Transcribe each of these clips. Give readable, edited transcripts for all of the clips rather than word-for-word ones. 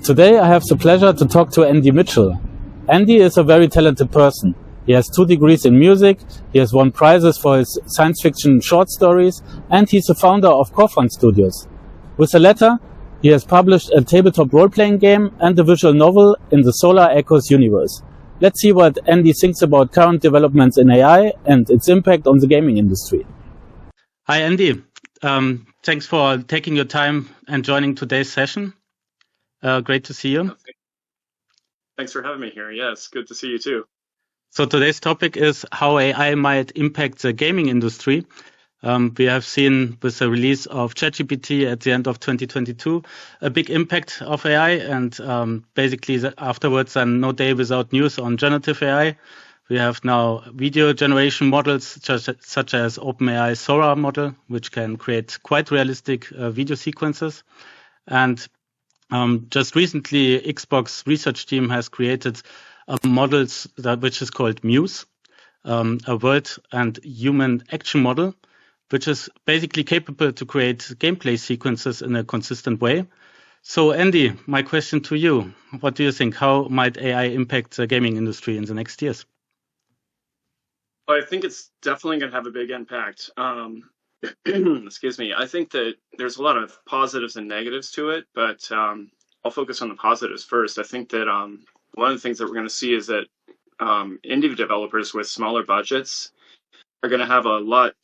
Today I have the pleasure to talk to Andy Mitchell. Andy is a very talented person. He has 2 degrees in music, he has won prizes for his science fiction short stories, and he's the founder of Corefront Studios. With the latter, he has published a tabletop role-playing game and a visual novel in the Solar Echoes universe. Let's see what Andy thinks about current developments in AI and its impact on the gaming industry. Hi Andy, thanks for taking your time and joining today's session. Great to see you. Thanks for having me here. Yes, good to see you too. So today's topic is how AI might impact the gaming industry. We have seen with the release of ChatGPT at the end of 2022 a big impact of AI, and basically afterwards no day without news on generative AI. We have now video generation models such as OpenAI's Sora model, which can create quite realistic video sequences. And just recently, Xbox research team has created models which is called Muse, a world and human action model, which is basically capable to create gameplay sequences in a consistent way. So Andy, my question to you, what do you think? How might AI impact the gaming industry in the next years? Well, I think it's definitely going to have a big impact. Excuse me. I think that there's a lot of positives and negatives to it, but I'll focus on the positives first. I think that one of the things that we're going to see is that indie developers with smaller budgets are going to have a lot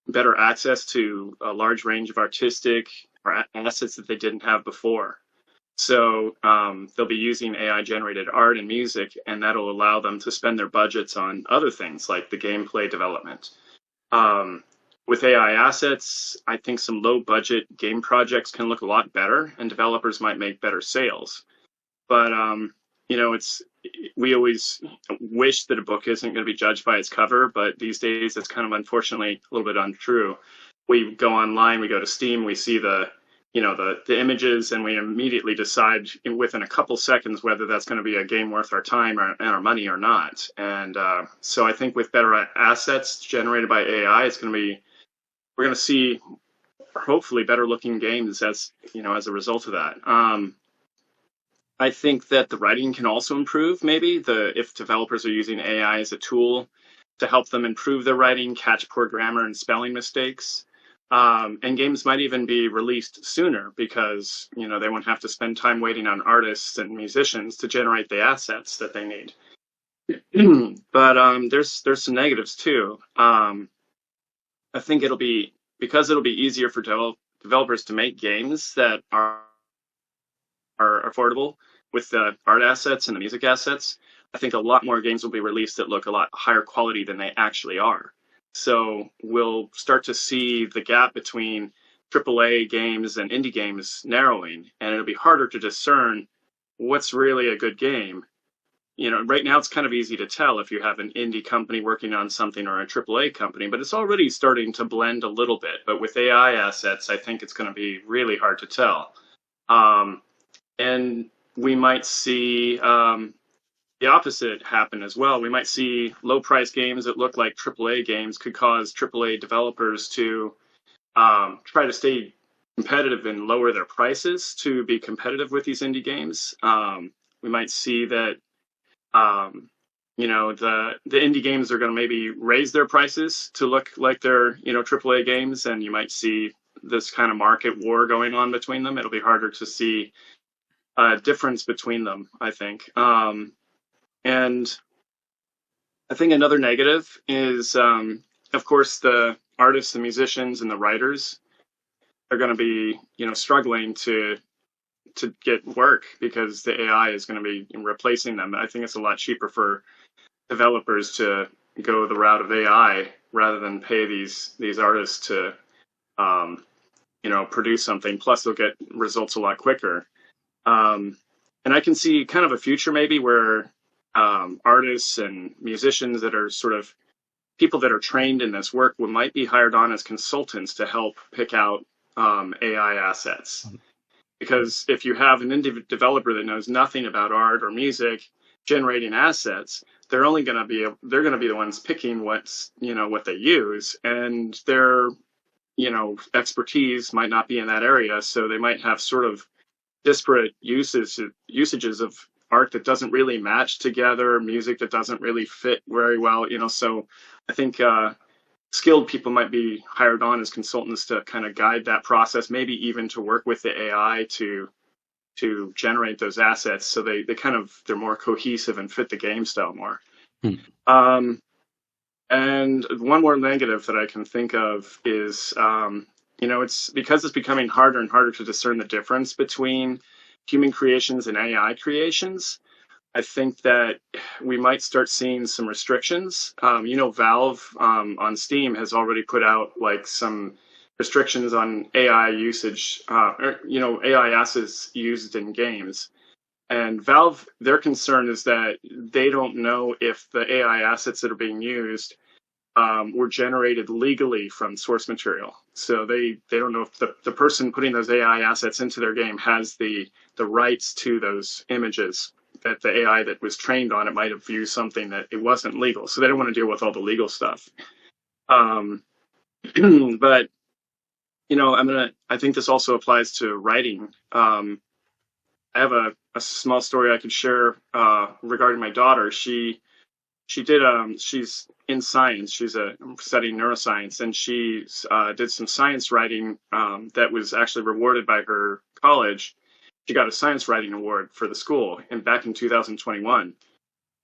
better access to a large range of artistic assets that they didn't have before. So they'll be using AI-generated art and music, and that'll allow them to spend their budgets on other things like the gameplay development. With AI assets, I think some low-budget game projects can look a lot better, and developers might make better sales. But we always wish that a book isn't going to be judged by its cover, but these days it's kind of unfortunately a little bit untrue. We go online, we go to Steam, we see the images, and we immediately decide within a couple seconds whether that's going to be a game worth our time and our money or not. And so I think with better assets generated by AI, we're going to see hopefully better looking games as a result of that. I think that the writing can also improve, maybe, if developers are using AI as a tool to help them improve their writing, catch poor grammar and spelling mistakes. And games might even be released sooner because, they won't have to spend time waiting on artists and musicians to generate the assets that they need. But there's some negatives too. I think it'll be easier for developers to make games that are affordable with the art assets and the music assets. I think a lot more games will be released that look a lot higher quality than they actually are. So we'll start to see the gap between AAA games and indie games narrowing, and it'll be harder to discern what's really a good game. Right now it's kind of easy to tell if you have an indie company working on something or a AAA company, but it's already starting to blend a little bit. But with AI assets, I think it's going to be really hard to tell. And we might see the opposite happen as well. We might see low-price games that look like AAA games could cause AAA developers to try to stay competitive and lower their prices to be competitive with these indie games. We might see that the indie games are going to maybe raise their prices to look like they're AAA games, and you might see this kind of market war going on between them. It'll be harder to see a difference between them, I think. And I think another negative is, of course, the artists, the musicians, and the writers are going to be, struggling to get work because the AI is going to be replacing them. I think it's a lot cheaper for developers to go the route of AI rather than pay these artists to, produce something. Plus, they'll get results a lot quicker. And I can see kind of a future maybe where artists and musicians that are sort of people that are trained in this work might be hired on as consultants to help pick out AI assets. Because if you have an indie developer that knows nothing about art or music generating assets, they're going to be the ones picking what they use, and their expertise might not be in that area, so they might have sort of disparate usages of art that doesn't really match together, music that doesn't really fit very well, so I think skilled people might be hired on as consultants to kind of guide that process, maybe even to work with the AI to generate those assets so they're more cohesive and fit the game style more. Hmm. And one more negative that I can think of is it's because it's becoming harder and harder to discern the difference between human creations and AI creations. I think that we might start seeing some restrictions. Valve on Steam has already put out like some restrictions on AI usage, AI assets used in games. And Valve, their concern is that they don't know if the AI assets that are being used were generated legally from source material. So they don't know if the person putting those AI assets into their game has the rights to those images, that the AI that was trained on it might have viewed something that it wasn't legal. So they don't want to deal with all the legal stuff. But I think this also applies to writing. I have a small story I could share regarding my daughter. She's in science. She's studying neuroscience, and she did some science writing that was actually rewarded by her college. She got a science writing award for the school back in 2021.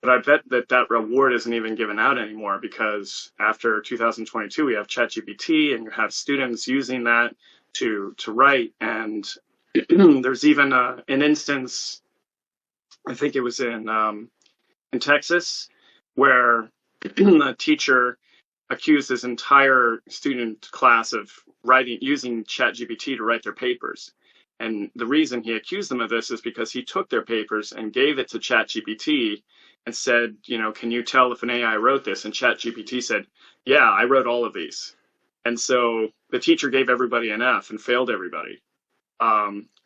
But I bet that reward isn't even given out anymore, because after 2022, we have ChatGPT, and you have students using that to write. And there's even an instance, I think it was in Texas, where a teacher accused his entire student class of using ChatGPT to write their papers. And the reason he accused them of this is because he took their papers and gave it to ChatGPT and said, can you tell if an AI wrote this? And ChatGPT said, yeah, I wrote all of these. And so the teacher gave everybody an F and failed everybody.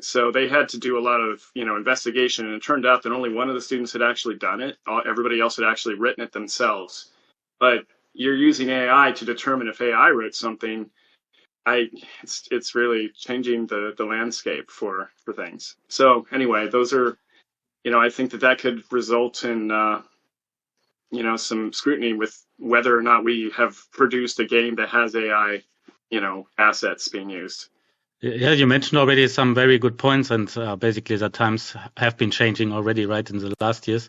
So they had to do a lot of, investigation, and it turned out that only one of the students had actually done it. Everybody else had actually written it themselves. But you're using AI to determine if AI wrote something. It's really changing the landscape for things. So anyway, those are, I think that could result in, some scrutiny with whether or not we have produced a game that has AI, assets being used. Yeah, you mentioned already some very good points, and basically the times have been changing already, right, in the last years.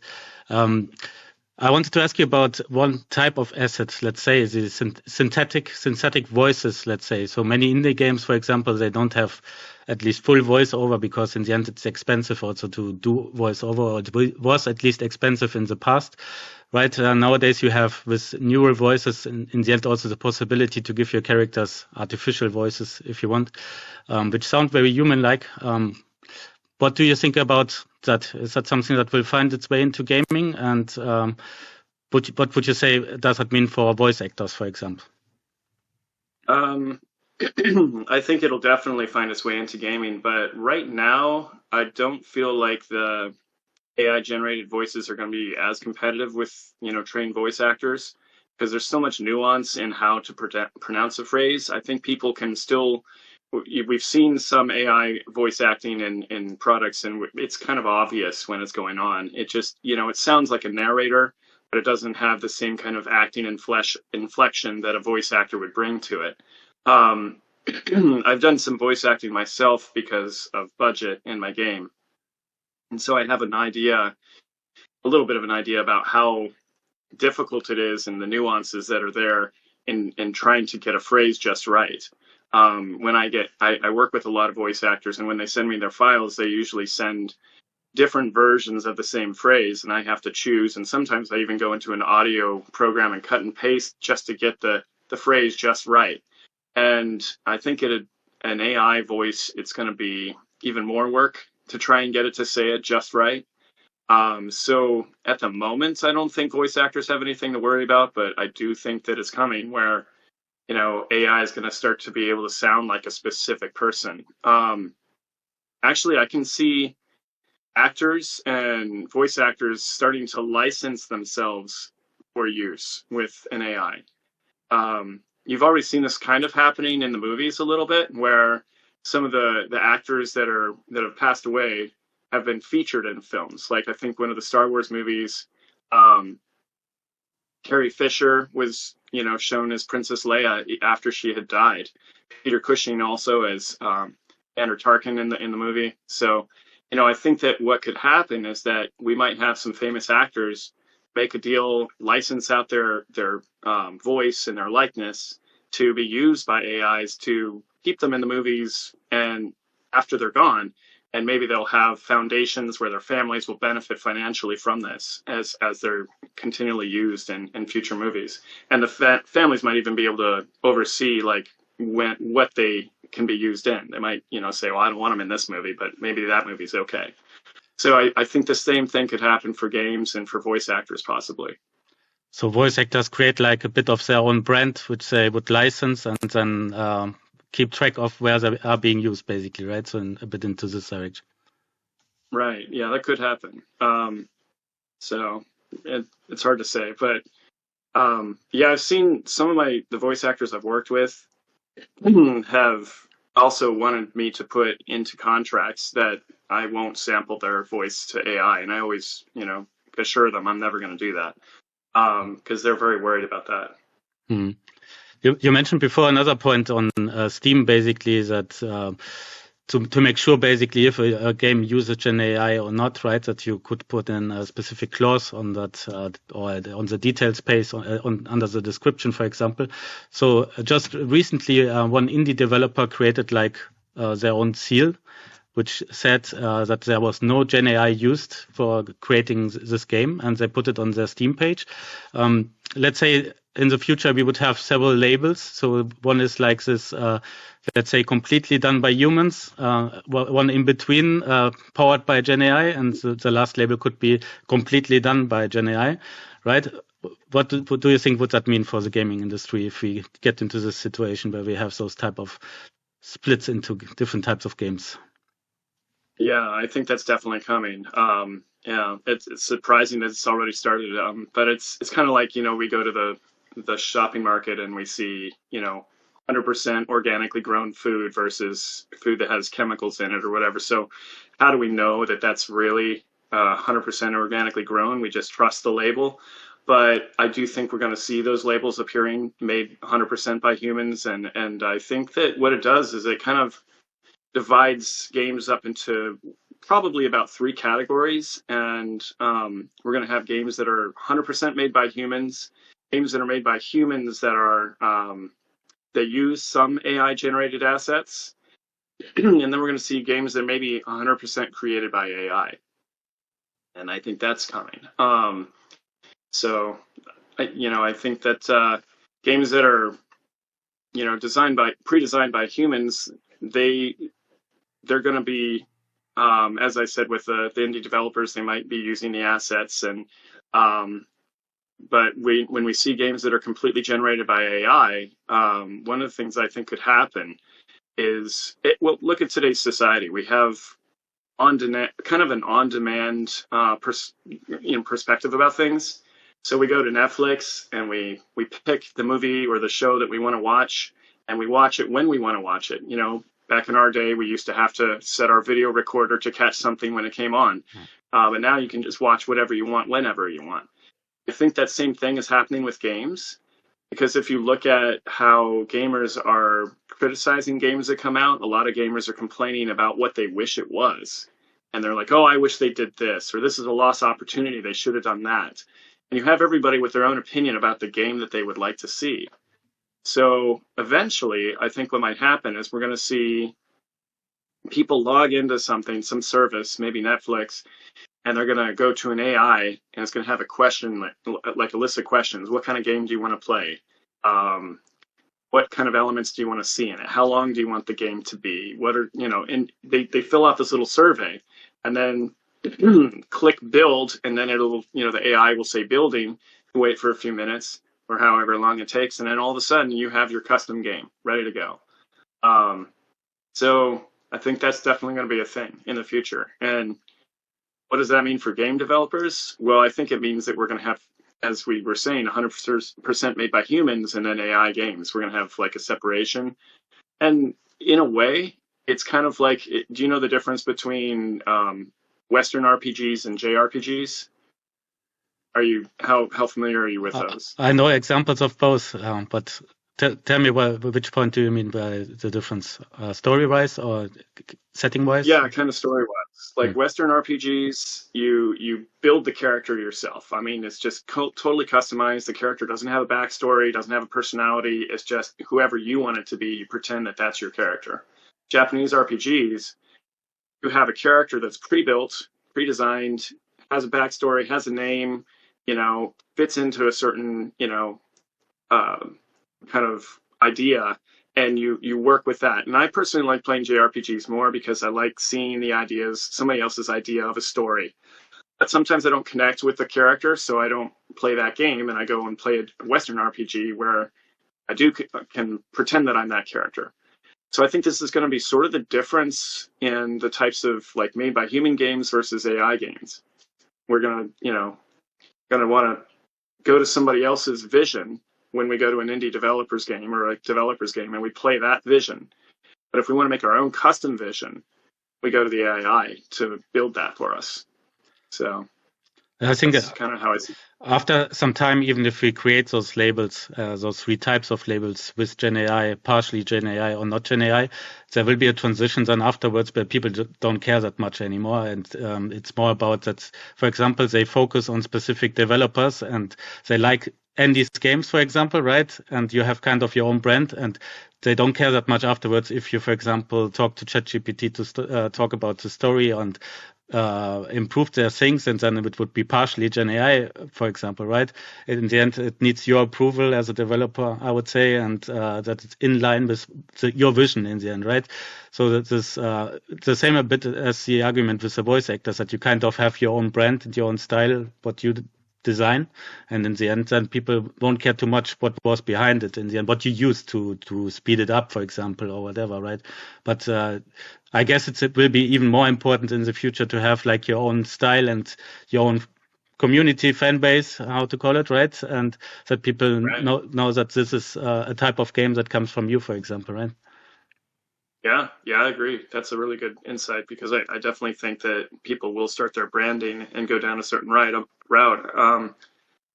I wanted to ask you about one type of asset, let's say, the synthetic voices, let's say. So many indie games, for example, they don't have at least full voiceover, because in the end it's expensive also to do voiceover, or it was at least expensive in the past. Right, nowadays you have with neural voices in the end also the possibility to give your characters artificial voices if you want, which sound very human-like. What do you think about that? Is that something that will find its way into gaming? And what would you say does that mean for voice actors, for example? I think it'll definitely find its way into gaming, but right now I don't feel like the AI generated voices are going to be as competitive with, trained voice actors, because there's so much nuance in how to pronounce a phrase. I think people can still, we've seen some AI voice acting in products, and it's kind of obvious when it's going on. It just, it sounds like a narrator, but it doesn't have the same kind of acting and inflection that a voice actor would bring to it. I've done some voice acting myself because of budget in my game. And so I have a little bit of an idea about how difficult it is and the nuances that are there in trying to get a phrase just right. When I work with a lot of voice actors, and when they send me their files, they usually send different versions of the same phrase, and I have to choose. And sometimes I even go into an audio program and cut and paste just to get the phrase just right. And I think an AI voice, it's going to be even more work to try and get it to say it just right. So at the moment, I don't think voice actors have anything to worry about, but I do think that it's coming where, AI is going to start to be able to sound like a specific person. Actually, I can see actors and voice actors starting to license themselves for use with an AI. You've already seen this kind of happening in the movies a little bit, where some of the actors that have passed away have been featured in films. Like I think one of the Star Wars movies, um, Carrie Fisher was shown as Princess Leia after she had died. Peter Cushing also as Andrew Tarkin in the movie. So I think that what could happen is that we might have some famous actors make a deal, license out their voice and their likeness to be used by AIs to keep them in the movies and after they're gone. And maybe they'll have foundations where their families will benefit financially from this as they're continually used in future movies. And the families might even be able to oversee like what they can be used in. They might, say, well, I don't want them in this movie, but maybe that movie's okay. So I think the same thing could happen for games and for voice actors possibly. So voice actors create like a bit of their own brand, which they would license and then keep track of where they are being used, basically, right? So a bit into this direction. Right. Yeah, that could happen. So it's hard to say, but yeah, I've seen some of the voice actors I've worked with have also wanted me to put into contracts that I won't sample their voice to AI, and I always, assure them I'm never going to do that because they're very worried about that. Hmm. You mentioned before another point on Steam, basically, that to make sure, basically, if a game uses GenAI or not, right, that you could put in a specific clause on that or on the details page under the description, for example. So just recently, one indie developer created like their own seal, which said that there was no GenAI used for creating this game, and they put it on their Steam page. Let's say in the future we would have several labels. So one is like this, let's say, completely done by humans, one in between, powered by GenAI, and the last label could be completely done by GenAI, right? What do you think would that mean for the gaming industry if we get into this situation where we have those type of splits into different types of games? Yeah, I think that's definitely coming. Yeah, it's surprising that it's already started. But it's kind of like, we go to the shopping market and we see, 100% organically grown food versus food that has chemicals in it or whatever. So how do we know that that's really 100% organically grown? We just trust the label. But I do think we're going to see those labels appearing made 100% by humans. And I think that what it does is it kind of divides games up into probably about 3 categories, and we're going to have games that are 100% made by humans, games that are made by humans that are that use some AI generated assets, and then we're going to see games that may be 100% created by AI, and I think that's coming. So I think that games that are pre-designed by humans, they're going to be, as I said, with the indie developers, they might be using the assets, and but when we see games that are completely generated by AI, one of the things I think could happen is, look at today's society. We have kind of an on-demand perspective about things. So we go to Netflix and we pick the movie or the show that we want to watch, and we watch it when we want to watch it. Back in our day, we used to have to set our video recorder to catch something when it came on. But now you can just watch whatever you want, whenever you want. I think that same thing is happening with games, because if you look at how gamers are criticizing games that come out, a lot of gamers are complaining about what they wish it was. And they're like, oh, I wish they did this, or this is a lost opportunity, they should have done that. And you have everybody with their own opinion about the game that they would like to see. So eventually, I think what might happen is we're going to see people log into something, some service, maybe Netflix, and they're going to go to an AI, and it's going to have a question, like a list of questions. What kind of game do you want to play? What kind of elements do you want to see in it? How long do you want the game to be? What are, and they fill out this little survey, and then click build, and then it'll, the AI will say building, wait for a few minutes or however long it takes, and then all of a sudden you have your custom game ready to go. So I think that's definitely going to be a thing in the future. And what does that mean for game developers? Well, I think it means that we're going to have, as we were saying, 100% made by humans and then AI games. We're going to have like a separation. And in a way, it's kind of like, do you know the difference between Western RPGs and JRPGs? Are you how familiar are you with those? I know examples of both, but tell me which point do you mean by the difference, story-wise or setting-wise? Yeah, kind of story-wise. Like Western RPGs, you build the character yourself. I mean, it's just totally customized. The character doesn't have a backstory, doesn't have a personality. It's just whoever you want it to be. You pretend that that's your character. Japanese RPGs, you have a character that's pre-built, pre-designed, has a backstory, has a name, fits into a certain, uh, kind of idea, and you work with that. And I personally like playing JRPGs more because I like seeing the ideas, somebody else's idea of a story. But sometimes I don't connect with the character, so I don't play that game, and I go and play a Western RPG where I can pretend that I'm that character. So I think this is going to be sort of the difference in the types of like made by human games versus AI games. We're going to want to go to somebody else's vision when we go to an indie developer's game or a developer's game, and we play that vision. But if we want to make our own custom vision, we go to the AI to build that for us. So I think that's kind of how I see it. After some time, even if we create those labels, those three types of labels with GenAI, partially GenAI or not GenAI, there will be a transition then afterwards where people don't care that much anymore. And it's more about that, for example, they focus on specific developers and they like Andy's games, for example, right? And you have kind of your own brand and they don't care that much afterwards if you, for example, talk to ChatGPT to talk about the story and improve their things, and then it would be partially Gen AI, for example, right? In the end, it needs your approval as a developer, I would say, and that it's in line with your vision in the end, right? So that is the same a bit as the argument with the voice actors, that you kind of have your own brand and your own style, what you design, and in the end then people won't care too much what was behind it in the end, what you used to speed it up, for example, or whatever, right? But I guess it will be even more important in the future to have like your own style and your own community fan base, how to call it, right? And that people know that this is a type of game that comes from you, for example, right? Yeah, I agree. That's a really good insight because I definitely think that people will start their branding and go down a certain route.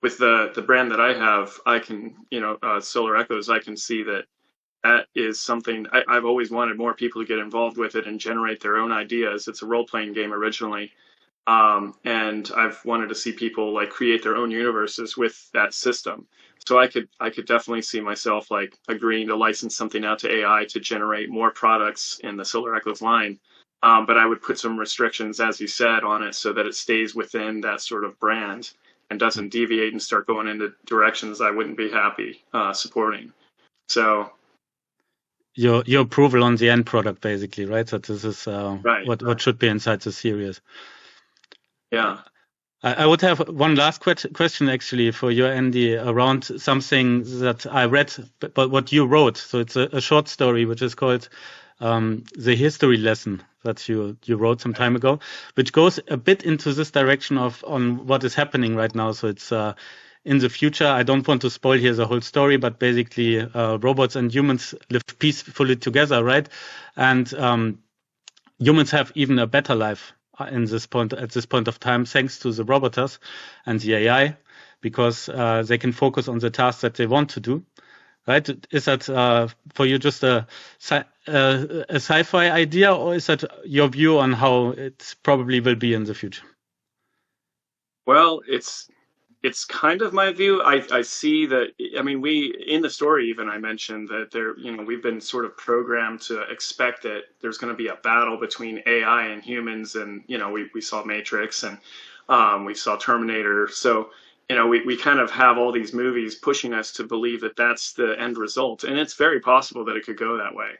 With the brand that I have, I can, Solar Echoes, I can see that is something I've always wanted more people to get involved with it and generate their own ideas. It's a role-playing game originally. And I've wanted to see people like create their own universes with that system. So I could definitely see myself like agreeing to license something out to AI to generate more products in the Solar Echoes line. But I would put some restrictions, as you said, on it so that it stays within that sort of brand and doesn't deviate and start going into directions I wouldn't be happy supporting. So your approval on the end product, basically, right? That this is what should be inside the series. Yeah. I would have one last question actually for you, Andy, around something that I read, but what you wrote. So it's a short story which is called The History Lesson that you wrote some time ago, which goes a bit into this direction on what is happening right now. So it's in the future. I don't want to spoil here the whole story, but basically robots and humans live peacefully together, right? And humans have even a better life at this point of time, thanks to the robots and the AI, because they can focus on the tasks that they want to do. Right? Is that for you just a sci-fi idea, or is that your view on how it probably will be in the future? Well, it's kind of my view. I see that. I mean, we in the story even I mentioned that we've been sort of programmed to expect that there's going to be a battle between AI and humans, and we saw Matrix and we saw Terminator. So we kind of have all these movies pushing us to believe that that's the end result, and it's very possible that it could go that way.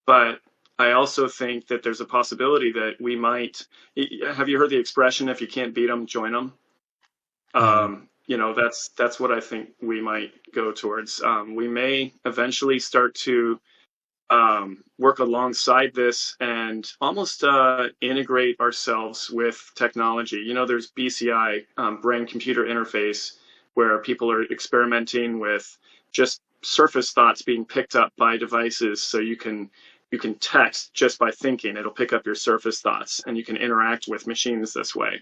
But I also think that there's a possibility that we might. Have you heard the expression, "If you can't beat them, join them"? That's what I think we might go towards. We may eventually start to work alongside this and almost integrate ourselves with technology. There's BCI, brain-computer interface, where people are experimenting with just surface thoughts being picked up by devices, so you can you can text just by thinking. It'll pick up your surface thoughts, and you can interact with machines this way.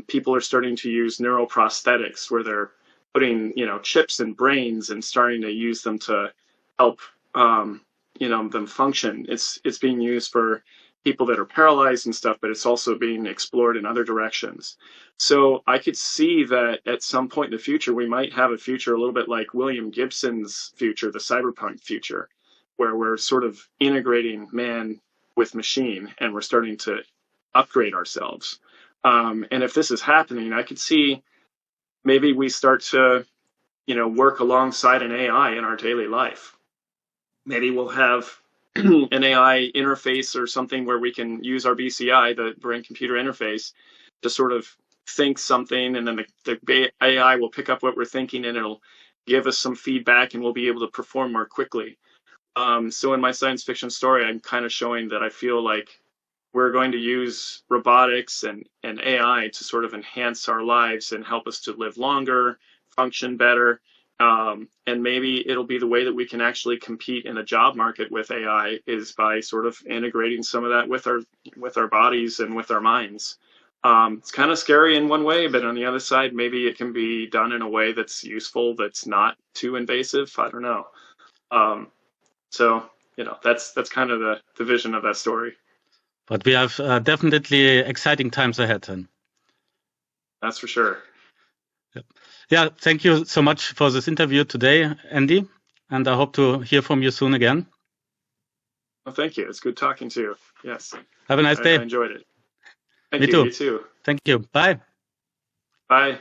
People are starting to use neuroprosthetics where they're putting, chips in brains and starting to use them to help, them function. It's being used for people that are paralyzed and stuff, but it's also being explored in other directions. So I could see that at some point in the future, we might have a future a little bit like William Gibson's future, the cyberpunk future, where we're sort of integrating man with machine and we're starting to upgrade ourselves. And if this is happening, I could see maybe we start to, work alongside an AI in our daily life. Maybe we'll have an AI interface or something where we can use our BCI, the brain computer interface, to sort of think something, and then the AI will pick up what we're thinking and it'll give us some feedback and we'll be able to perform more quickly. So in my science fiction story, I'm kind of showing that I feel like we're going to use robotics and AI to sort of enhance our lives and help us to live longer, function better. And maybe it'll be the way that we can actually compete in a job market with AI is by sort of integrating some of that with our bodies and with our minds. It's kind of scary in one way, but on the other side, maybe it can be done in a way that's useful, that's not too invasive. I don't know. So, that's kind of the vision of that story. But we have definitely exciting times ahead then. That's for sure. Yeah, thank you so much for this interview today, Andy. And I hope to hear from you soon again. Well, thank you. It's good talking to you. Yes. Have a nice day. I enjoyed it. Thank Me you. too. You too. Thank you. Bye. Bye.